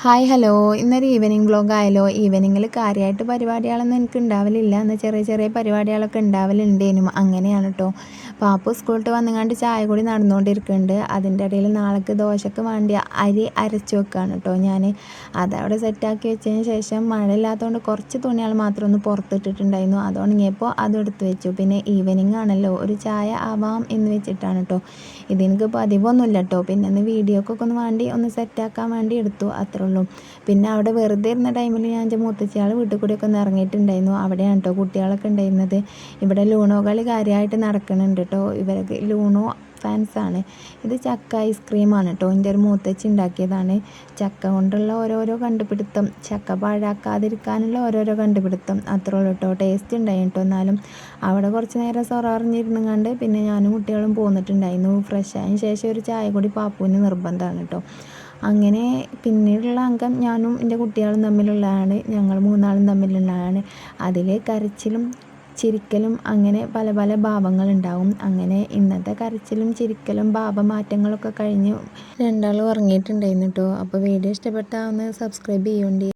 Hi hello, ഇന്നൊരു evening vlog ആയാലോ. ഈവനിങ്ങിൽ കാര്യമായിട്ട് പരിപാടികളൊന്നും എനിക്ക് ഉണ്ടാവലില്ല. എന്നാൽ ചെറിയ ചെറിയ പരിപാടികളൊക്കെ ഉണ്ടാവലുണ്ടേനും. അങ്ങനെയാണ് കേട്ടോ. പാപ്പു സ്കൂളിട്ട് വന്നുകൊണ്ട് ചായ കൂടി നടന്നുകൊണ്ടിരിക്കുന്നുണ്ട്. അതിൻ്റെ ഇടയിൽ നാളേക്ക് ദോശക്ക് വേണ്ടി അരി അരച്ച് വെക്കുകയാണ് കേട്ടോ ഞാൻ. അതവിടെ സെറ്റാക്കി വെച്ചതിന് ശേഷം മഴയില്ലാത്തതുകൊണ്ട് കുറച്ച് തുണികൾ മാത്രം ഒന്ന് പുറത്തിട്ടിട്ടുണ്ടായിരുന്നു. അത് ഉണങ്ങിയപ്പോൾ അതെടുത്ത് വെച്ചു. പിന്നെ ഈവനിങ് ആണല്ലോ, ഒരു ചായ ആവാം എന്ന് വെച്ചിട്ടാണ് കേട്ടോ. ഇതെനിക്ക് പതിവൊന്നുമില്ല കേട്ടോ. പിന്നെ ഒന്ന് വീഡിയോക്കൊക്കെ ഒന്ന് വേണ്ടി ഒന്ന് സെറ്റാക്കാൻ വേണ്ടി എടുത്തു, അത്രേ ഉള്ളൂ. പിന്നെ അവിടെ വെറുതെ ഇരുന്ന ടൈമിൽ ഞാൻ എൻ്റെ മുത്തച്ഛിയാൾ വീട്ടിൽ കൂടിയൊക്കെ ഒന്ന് ഇറങ്ങിയിട്ടുണ്ടായിരുന്നു. അവിടെയാണ് കേട്ടോ കുട്ടികളൊക്കെ ഉണ്ടായിരുന്നത്. ഇവിടെ ലൂണോ കളി കാര്യമായിട്ട് നടക്കുന്നുണ്ട് കേട്ടോ. ഇവരൊക്കെ ലൂണോ ഫാൻസാണ്. ഇത് ചക്ക ഐസ്ക്രീമാണ് കേട്ടോ. എൻ്റെ ഒരു മൂത്തച്ഛി ഉണ്ടാക്കിയതാണ്. ചക്ക കൊണ്ടുള്ള ഓരോരോ കണ്ടുപിടുത്തം, ചക്ക പാഴാക്കാതിരിക്കാനുള്ള ഓരോരോ കണ്ടുപിടുത്തം, അത്രേ ഉള്ളൂ കേട്ടോ. ടേസ്റ്റ് ഉണ്ടായി കേട്ടോ. എന്നാലും അവിടെ കുറച്ച് നേരം സൊററിഞ്ഞിരുന്നു കണ്ട് പിന്നെ ഞാനും കുട്ടികളും പോന്നിട്ടുണ്ടായിരുന്നു. ഫ്രഷ് ആയതിന് ശേഷം ഒരു ചായ കൂടി പാപ്പുവിന് നിർബന്ധമാണ് കേട്ടോ. അങ്ങനെ പിന്നീടുള്ള അംഗം ഞാനും എൻ്റെ കുട്ടികളും തമ്മിലുള്ളതാണ്. ഞങ്ങൾ മൂന്നാളും തമ്മിലുള്ളതാണ്. അതിൽ കരച്ചിലും ചിരിക്കലും അങ്ങനെ പല പല ഭാവങ്ങളുണ്ടാവും. അങ്ങനെ ഇന്നത്തെ കരച്ചിലും ചിരിക്കലും ഭാവമാറ്റങ്ങളൊക്കെ കഴിഞ്ഞ് രണ്ടാളും ഉറങ്ങിയിട്ടുണ്ടായിരുന്നു കേട്ടോ. അപ്പോൾ വീഡിയോ ഇഷ്ടപ്പെട്ടാൽ ഒന്ന് സബ്സ്ക്രൈബ് ചെയ്യുന്നുണ്ട്.